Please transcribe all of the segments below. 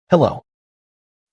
Hello.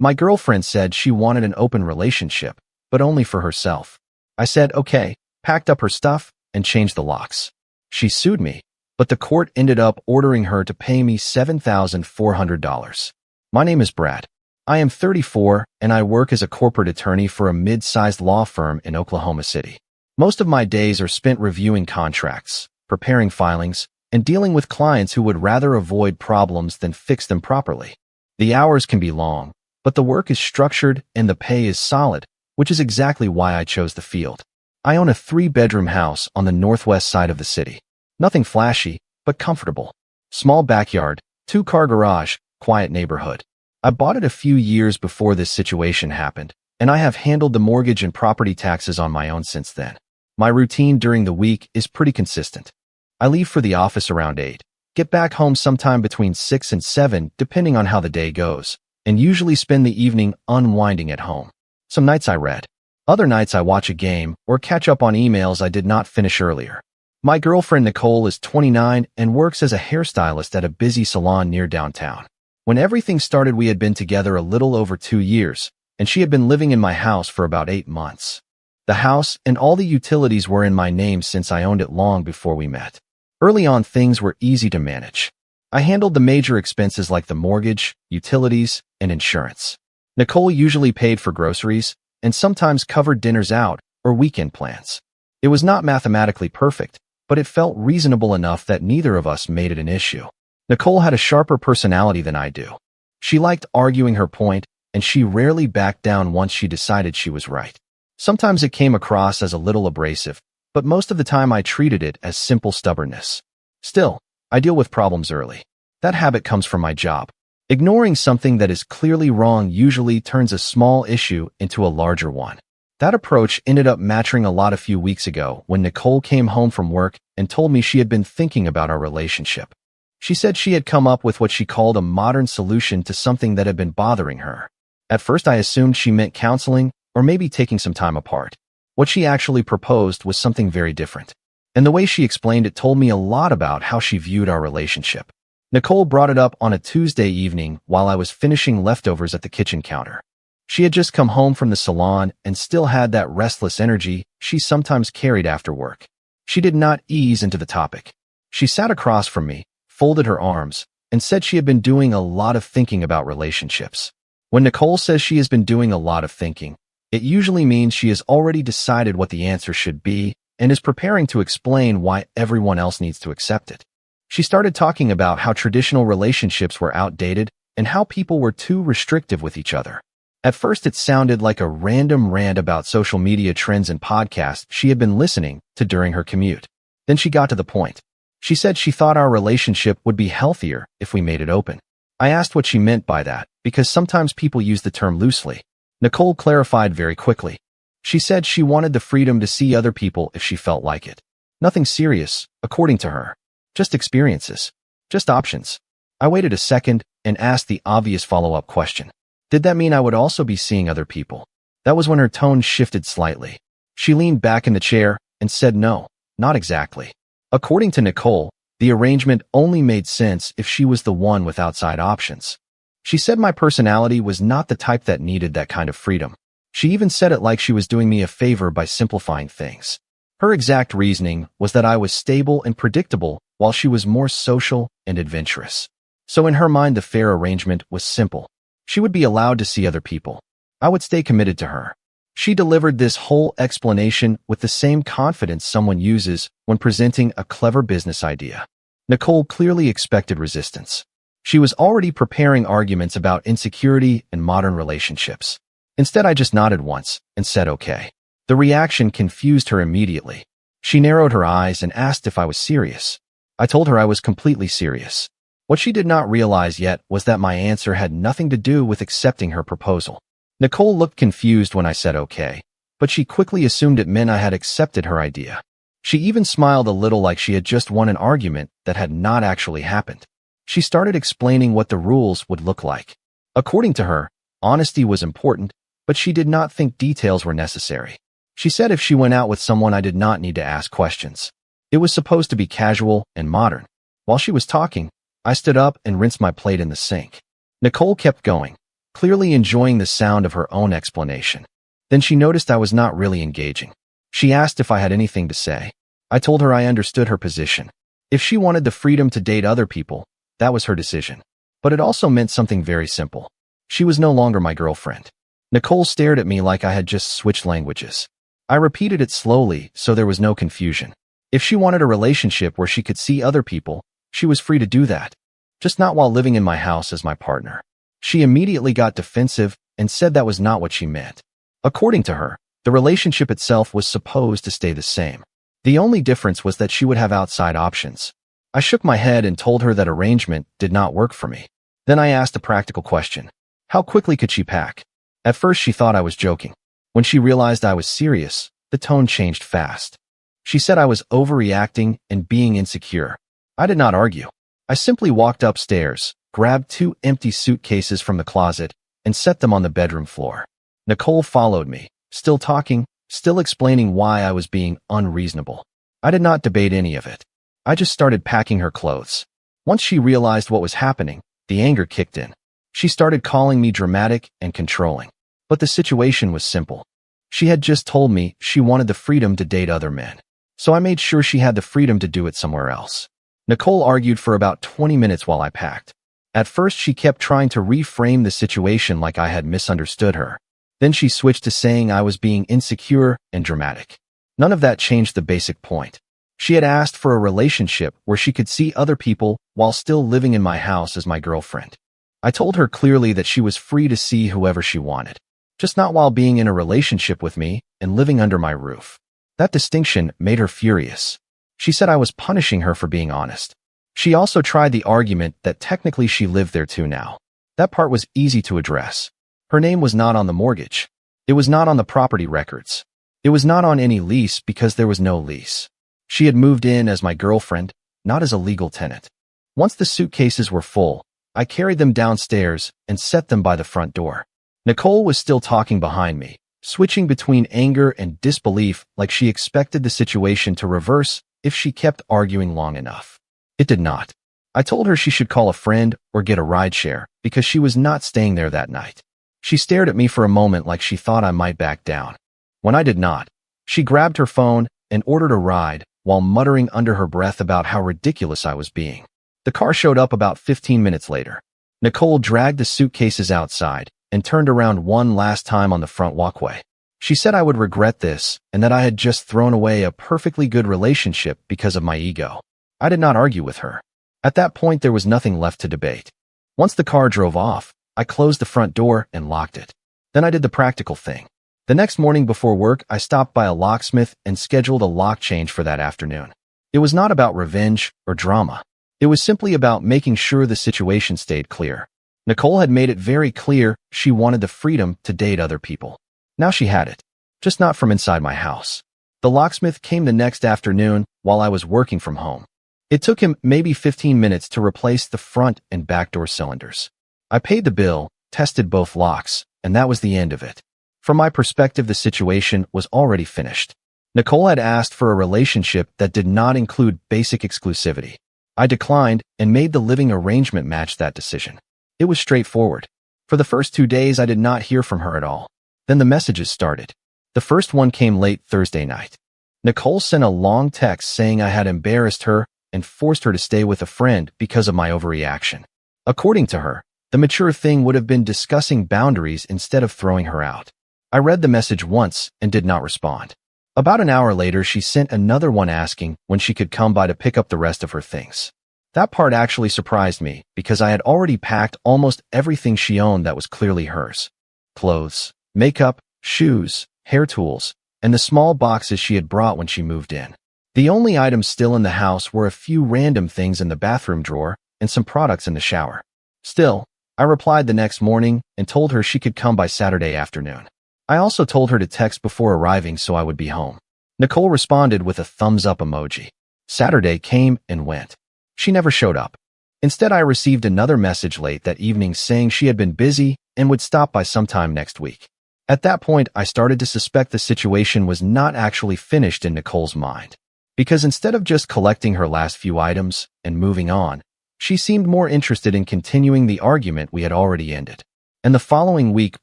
My girlfriend said she wanted an open relationship, but only for herself. I said okay, packed up her stuff, and changed the locks. She sued me, but the court ended up ordering her to pay me $7,400. My name is Brad. I am 34, and I work as a corporate attorney for a mid-sized law firm in Oklahoma City. Most of my days are spent reviewing contracts, preparing filings, and dealing with clients who would rather avoid problems than fix them properly. The hours can be long, but the work is structured and the pay is solid, which is exactly why I chose the field. I own a 3-bedroom house on the northwest side of the city. Nothing flashy, but comfortable. Small backyard, 2-car garage, quiet neighborhood. I bought it a few years before this situation happened, and I have handled the mortgage and property taxes on my own since then. My routine during the week is pretty consistent. I leave for the office around 8, get back home sometime between 6 and 7 depending on how the day goes, and usually spend the evening unwinding at home. Some nights I read. Other nights I watch a game or catch up on emails I did not finish earlier. My girlfriend Nicole is 29 and works as a hairstylist at a busy salon near downtown. When everything started, we had been together a little over 2 years, and she had been living in my house for about 8 months. The house and all the utilities were in my name since I owned it long before we met. Early on, things were easy to manage. I handled the major expenses like the mortgage, utilities, and insurance. Nicole usually paid for groceries and sometimes covered dinners out or weekend plans. It was not mathematically perfect, but it felt reasonable enough that neither of us made it an issue. Nicole had a sharper personality than I do. She liked arguing her point, and she rarely backed down once she decided she was right. Sometimes it came across as a little abrasive, but most of the time I treated it as simple stubbornness. Still, I deal with problems early. That habit comes from my job. Ignoring something that is clearly wrong usually turns a small issue into a larger one. That approach ended up maturing a lot a few weeks ago when Nicole came home from work and told me she had been thinking about our relationship. She said she had come up with what she called a modern solution to something that had been bothering her. At first I assumed she meant counseling or maybe taking some time apart. What she actually proposed was something very different. And the way she explained it told me a lot about how she viewed our relationship. Nicole brought it up on a Tuesday evening while I was finishing leftovers at the kitchen counter. She had just come home from the salon and still had that restless energy she sometimes carried after work. She did not ease into the topic. She sat across from me, folded her arms, and said she had been doing a lot of thinking about relationships. When Nicole says she has been doing a lot of thinking, it usually means she has already decided what the answer should be and is preparing to explain why everyone else needs to accept it. She started talking about how traditional relationships were outdated and how people were too restrictive with each other. At first, it sounded like a random rant about social media trends and podcasts she had been listening to during her commute. Then she got to the point. She said she thought our relationship would be healthier if we made it open. I asked what she meant by that, because sometimes people use the term loosely. Nicole clarified very quickly. She said she wanted the freedom to see other people if she felt like it. Nothing serious, according to her. Just experiences. Just options. I waited a second and asked the obvious follow-up question. Did that mean I would also be seeing other people? That was when her tone shifted slightly. She leaned back in the chair and said no, not exactly. According to Nicole, the arrangement only made sense if she was the one with outside options. She said my personality was not the type that needed that kind of freedom. She even said it like she was doing me a favor by simplifying things. Her exact reasoning was that I was stable and predictable while she was more social and adventurous. So in her mind, the fair arrangement was simple. She would be allowed to see other people. I would stay committed to her. She delivered this whole explanation with the same confidence someone uses when presenting a clever business idea. Nicole clearly expected resistance. She was already preparing arguments about insecurity and modern relationships. Instead, I just nodded once and said okay. The reaction confused her immediately. She narrowed her eyes and asked if I was serious. I told her I was completely serious. What she did not realize yet was that my answer had nothing to do with accepting her proposal. Nicole looked confused when I said okay, but she quickly assumed it meant I had accepted her idea. She even smiled a little like she had just won an argument that had not actually happened. She started explaining what the rules would look like. According to her, honesty was important, but she did not think details were necessary. She said if she went out with someone, I did not need to ask questions. It was supposed to be casual and modern. While she was talking, I stood up and rinsed my plate in the sink. Nicole kept going, clearly enjoying the sound of her own explanation. Then she noticed I was not really engaging. She asked if I had anything to say. I told her I understood her position. If she wanted the freedom to date other people, that was her decision. But it also meant something very simple. She was no longer my girlfriend. Nicole stared at me like I had just switched languages. I repeated it slowly so there was no confusion. If she wanted a relationship where she could see other people, she was free to do that. Just not while living in my house as my partner. She immediately got defensive and said that was not what she meant. According to her, the relationship itself was supposed to stay the same. The only difference was that she would have outside options. I shook my head and told her that arrangement did not work for me. Then I asked a practical question. How quickly could she pack? At first she thought I was joking. When she realized I was serious, the tone changed fast. She said I was overreacting and being insecure. I did not argue. I simply walked upstairs, grabbed 2 empty suitcases from the closet, and set them on the bedroom floor. Nicole followed me, still talking, still explaining why I was being unreasonable. I did not debate any of it. I just started packing her clothes. Once she realized what was happening, the anger kicked in. She started calling me dramatic and controlling. But the situation was simple. She had just told me she wanted the freedom to date other men. So I made sure she had the freedom to do it somewhere else. Nicole argued for about 20 minutes while I packed. At first, she kept trying to reframe the situation like I had misunderstood her. Then she switched to saying I was being insecure and dramatic. None of that changed the basic point. She had asked for a relationship where she could see other people while still living in my house as my girlfriend. I told her clearly that she was free to see whoever she wanted, just not while being in a relationship with me and living under my roof. That distinction made her furious. She said I was punishing her for being honest. She also tried the argument that technically she lived there too now. That part was easy to address. Her name was not on the mortgage. It was not on the property records. It was not on any lease because there was no lease. She had moved in as my girlfriend, not as a legal tenant. Once the suitcases were full, I carried them downstairs and set them by the front door. Nicole was still talking behind me, switching between anger and disbelief like she expected the situation to reverse if she kept arguing long enough. It did not. I told her she should call a friend or get a rideshare because she was not staying there that night. She stared at me for a moment like she thought I might back down. When I did not, she grabbed her phone and ordered a ride while muttering under her breath about how ridiculous I was being. The car showed up about 15 minutes later. Nicole dragged the suitcases outside and turned around one last time on the front walkway. She said I would regret this and that I had just thrown away a perfectly good relationship because of my ego. I did not argue with her. At that point, there was nothing left to debate. Once the car drove off, I closed the front door and locked it. Then I did the practical thing. The next morning before work, I stopped by a locksmith and scheduled a lock change for that afternoon. It was not about revenge or drama. It was simply about making sure the situation stayed clear. Nicole had made it very clear she wanted the freedom to date other people. Now she had it, just not from inside my house. The locksmith came the next afternoon while I was working from home. It took him maybe 15 minutes to replace the front and back door cylinders. I paid the bill, tested both locks, and that was the end of it. From my perspective, the situation was already finished. Nicole had asked for a relationship that did not include basic exclusivity. I declined and made the living arrangement match that decision. It was straightforward. For the first 2 days, I did not hear from her at all. Then the messages started. The first one came late Thursday night. Nicole sent a long text saying I had embarrassed her and forced her to stay with a friend because of my overreaction. According to her, the mature thing would have been discussing boundaries instead of throwing her out. I read the message once and did not respond. About an hour later, she sent another one asking when she could come by to pick up the rest of her things. That part actually surprised me because I had already packed almost everything she owned that was clearly hers. Clothes, makeup, shoes, hair tools, and the small boxes she had brought when she moved in. The only items still in the house were a few random things in the bathroom drawer and some products in the shower. Still, I replied the next morning and told her she could come by Saturday afternoon. I also told her to text before arriving so I would be home. Nicole responded with a thumbs up emoji. Saturday came and went. She never showed up. Instead, I received another message late that evening saying she had been busy and would stop by sometime next week. At that point, I started to suspect the situation was not actually finished in Nicole's mind. Because instead of just collecting her last few items and moving on, She seemed more interested in continuing the argument we had already ended. And the following week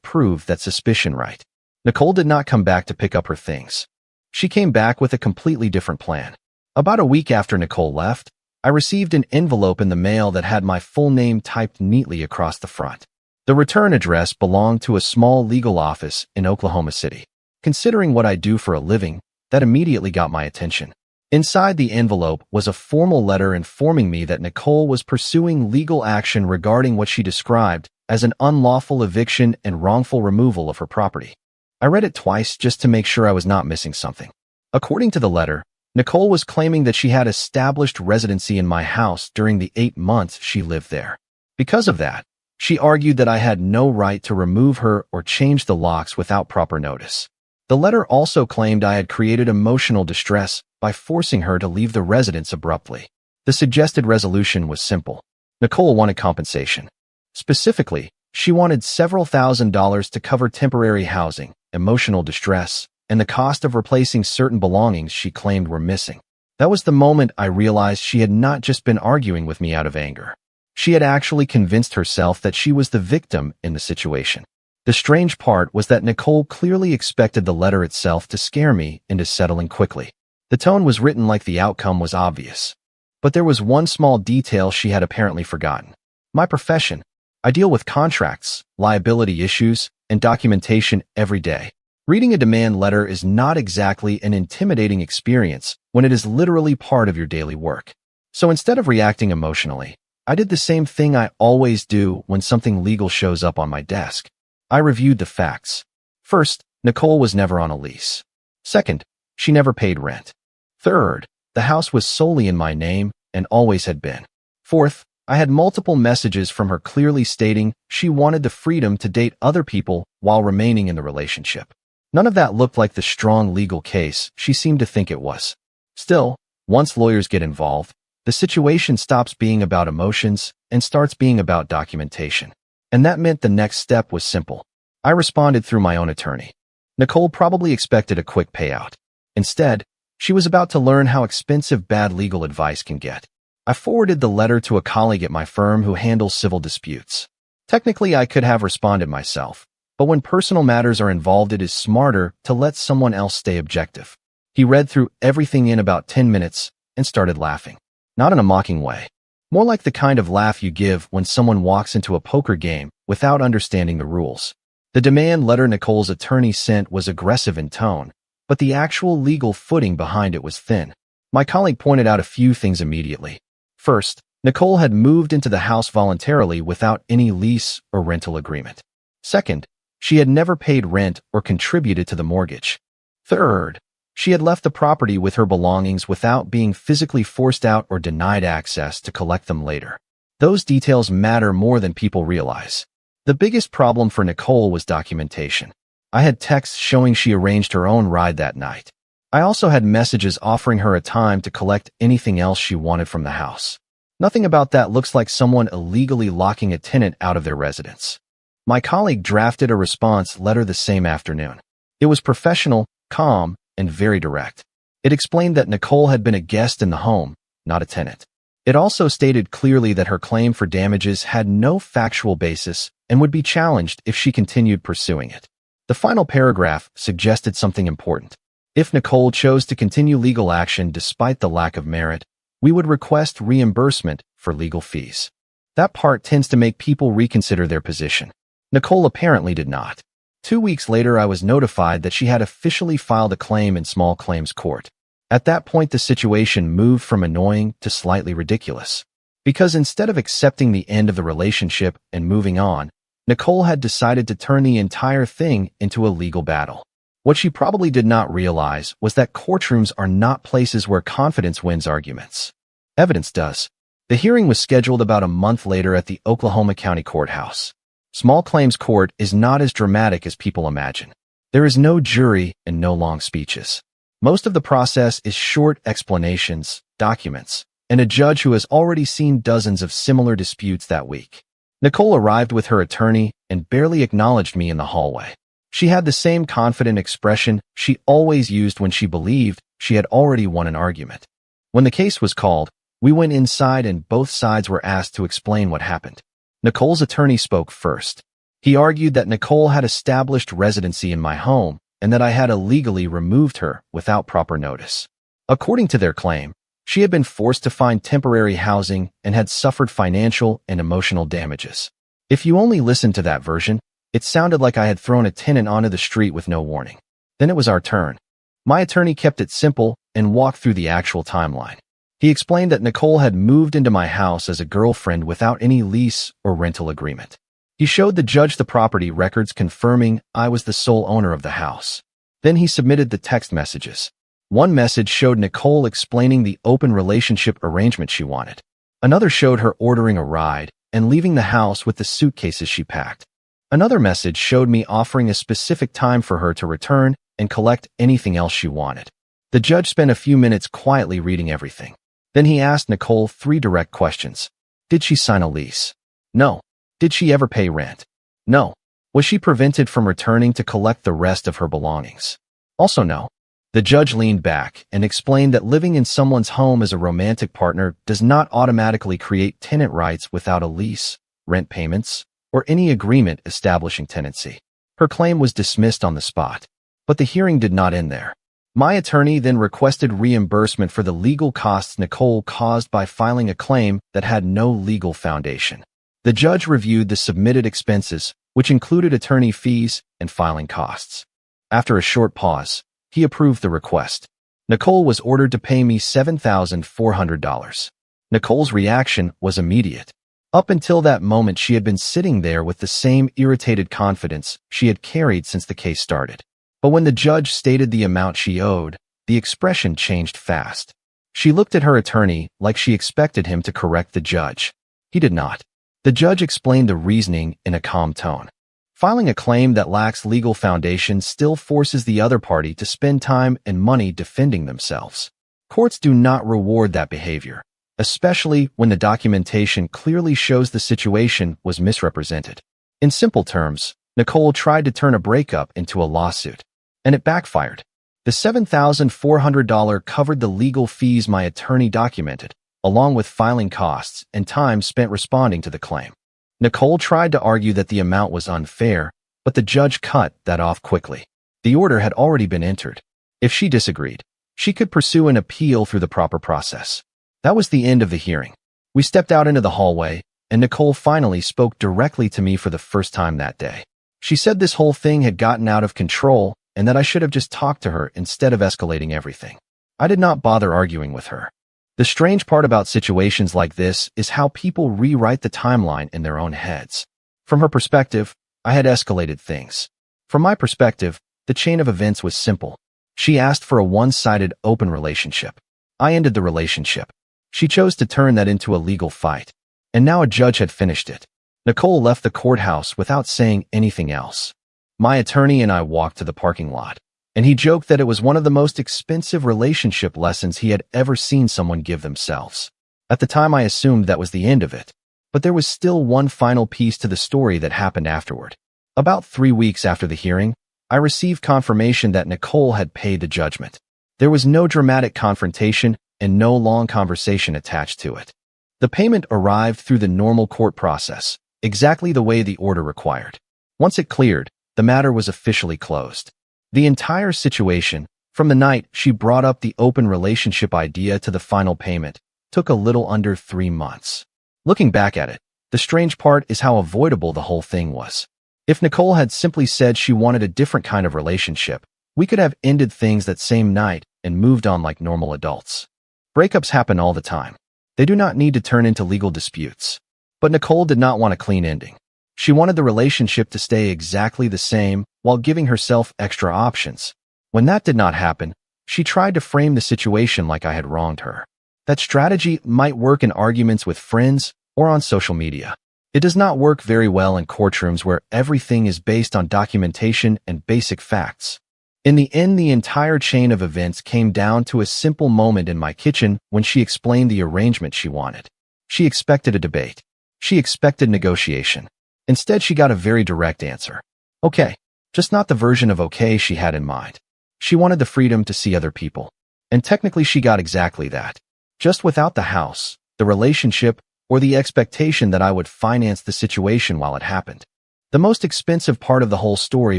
proved that suspicion right. Nicole did not come back to pick up her things. She came back with a completely different plan. About a week after Nicole left, I received an envelope in the mail that had my full name typed neatly across the front. The return address belonged to a small legal office in Oklahoma City. Considering what I do for a living, that immediately got my attention. Inside the envelope was a formal letter informing me that Nicole was pursuing legal action regarding what she described as an unlawful eviction and wrongful removal of her property. I read it twice just to make sure I was not missing something. According to the letter, Nicole was claiming that she had established residency in my house during the 8 months she lived there. Because of that, she argued that I had no right to remove her or change the locks without proper notice. The letter also claimed I had created emotional distress by forcing her to leave the residence abruptly. The suggested resolution was simple. Nicole wanted compensation. Specifically, she wanted several $1,000s to cover temporary housing, emotional distress, and the cost of replacing certain belongings she claimed were missing. That was the moment I realized she had not just been arguing with me out of anger. She had actually convinced herself that she was the victim in the situation. The strange part was that Nicole clearly expected the letter itself to scare me into settling quickly. The tone was written like the outcome was obvious. But there was one small detail she had apparently forgotten. My profession. I deal with contracts, liability issues, and documentation every day. Reading a demand letter is not exactly an intimidating experience when it is literally part of your daily work. So instead of reacting emotionally, I did the same thing I always do when something legal shows up on my desk. I reviewed the facts. First, Nicole was never on a lease. Second, she never paid rent. Third, the house was solely in my name and always had been. Fourth, I had multiple messages from her clearly stating she wanted the freedom to date other people while remaining in the relationship. None of that looked like the strong legal case she seemed to think it was. Still, once lawyers get involved, the situation stops being about emotions and starts being about documentation. And that meant the next step was simple. I responded through my own attorney. Nicole probably expected a quick payout. Instead, she was about to learn how expensive bad legal advice can get. I forwarded the letter to a colleague at my firm who handles civil disputes. Technically, I could have responded myself, but when personal matters are involved, it is smarter to let someone else stay objective. He read through everything in about 10 minutes and started laughing. Not in a mocking way. More like the kind of laugh you give when someone walks into a poker game without understanding the rules. The demand letter Nicole's attorney sent was aggressive in tone, but the actual legal footing behind it was thin. My colleague pointed out a few things immediately. First, Nicole had moved into the house voluntarily without any lease or rental agreement. Second, she had never paid rent or contributed to the mortgage. Third, she had left the property with her belongings without being physically forced out or denied access to collect them later. Those details matter more than people realize. The biggest problem for Nicole was documentation. I had texts showing she arranged her own ride that night. I also had messages offering her a time to collect anything else she wanted from the house. Nothing about that looks like someone illegally locking a tenant out of their residence. My colleague drafted a response letter the same afternoon. It was professional, calm, and very direct. It explained that Nicole had been a guest in the home, not a tenant. It also stated clearly that her claim for damages had no factual basis and would be challenged if she continued pursuing it. The final paragraph suggested something important. If Nicole chose to continue legal action despite the lack of merit, we would request reimbursement for legal fees. That part tends to make people reconsider their position. Nicole apparently did not. 2 weeks later, I was notified that she had officially filed a claim in small claims court. At that point, the situation moved from annoying to slightly ridiculous. Because instead of accepting the end of the relationship and moving on, Nicole had decided to turn the entire thing into a legal battle. What she probably did not realize was that courtrooms are not places where confidence wins arguments. Evidence does. The hearing was scheduled about a month later at the Oklahoma County Courthouse. Small claims court is not as dramatic as people imagine. There is no jury and no long speeches. Most of the process is short explanations, documents, and a judge who has already seen dozens of similar disputes that week. Nicole arrived with her attorney and barely acknowledged me in the hallway. She had the same confident expression she always used when she believed she had already won an argument. When the case was called, We went inside and both sides were asked to explain what happened. Nicole's attorney spoke first. He argued that Nicole had established residency in my home and that I had illegally removed her without proper notice. According to their claim, she had been forced to find temporary housing and had suffered financial and emotional damages. If you only listened to that version, it sounded like I had thrown a tenant onto the street with no warning. Then it was our turn. My attorney kept it simple and walked through the actual timeline. He explained that Nicole had moved into my house as a girlfriend without any lease or rental agreement. He showed the judge the property records confirming I was the sole owner of the house. Then he submitted the text messages. One message showed Nicole explaining the open relationship arrangement she wanted. Another showed her ordering a ride and leaving the house with the suitcases she packed. Another message showed me offering a specific time for her to return and collect anything else she wanted. The judge spent a few minutes quietly reading everything. Then he asked Nicole 3 direct questions. Did she sign a lease? No. Did she ever pay rent? No. Was she prevented from returning to collect the rest of her belongings? Also no. The judge leaned back and explained that living in someone's home as a romantic partner does not automatically create tenant rights without a lease, rent payments, or any agreement establishing tenancy. Her claim was dismissed on the spot. But the hearing did not end there. My attorney then requested reimbursement for the legal costs Nicole caused by filing a claim that had no legal foundation. The judge reviewed the submitted expenses, which included attorney fees and filing costs. After a short pause, he approved the request. Nicole was ordered to pay me $7,400. Nicole's reaction was immediate. Up until that moment, she had been sitting there with the same irritated confidence she had carried since the case started. But when the judge stated the amount she owed, the expression changed fast. She looked at her attorney like she expected him to correct the judge. He did not. The judge explained the reasoning in a calm tone. Filing a claim that lacks legal foundation still forces the other party to spend time and money defending themselves. Courts do not reward that behavior, especially when the documentation clearly shows the situation was misrepresented. In simple terms, Nicole tried to turn a breakup into a lawsuit. And it backfired. The $7,400 covered the legal fees my attorney documented, along with filing costs and time spent responding to the claim. Nicole tried to argue that the amount was unfair, but the judge cut that off quickly. The order had already been entered. If she disagreed, she could pursue an appeal through the proper process. That was the end of the hearing. We stepped out into the hallway, and Nicole finally spoke directly to me for the first time that day. She said this whole thing had gotten out of control and that I should have just talked to her instead of escalating everything. I did not bother arguing with her. The strange part about situations like this is how people rewrite the timeline in their own heads. From her perspective, I had escalated things. From my perspective, the chain of events was simple. She asked for a one-sided open relationship. I ended the relationship. She chose to turn that into a legal fight. And now a judge had finished it. Nicole left the courthouse without saying anything else. My attorney and I walked to the parking lot, and he joked that it was one of the most expensive relationship lessons he had ever seen someone give themselves. At the time, I assumed that was the end of it, but there was still one final piece to the story that happened afterward. About 3 weeks after the hearing, I received confirmation that Nicole had paid the judgment. There was no dramatic confrontation and no long conversation attached to it. The payment arrived through the normal court process, exactly the way the order required. Once it cleared, the matter was officially closed. The entire situation, from the night she brought up the open relationship idea to the final payment, took a little under 3 months. Looking back at it, the strange part is how avoidable the whole thing was. If Nicole had simply said she wanted a different kind of relationship, we could have ended things that same night and moved on like normal adults. Breakups happen all the time. They do not need to turn into legal disputes. But Nicole did not want a clean ending. She wanted the relationship to stay exactly the same while giving herself extra options. When that did not happen, she tried to frame the situation like I had wronged her. That strategy might work in arguments with friends or on social media. It does not work very well in courtrooms where everything is based on documentation and basic facts. In the end, the entire chain of events came down to a simple moment in my kitchen when she explained the arrangement she wanted. She expected a debate. She expected negotiation. Instead, she got a very direct answer. Okay, just not the version of okay she had in mind. She wanted the freedom to see other people. And technically, she got exactly that. Just without the house, the relationship, or the expectation that I would finance the situation while it happened. The most expensive part of the whole story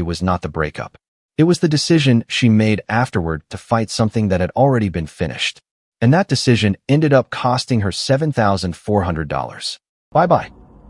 was not the breakup. It was the decision she made afterward to fight something that had already been finished. And that decision ended up costing her $7,400. Bye-bye.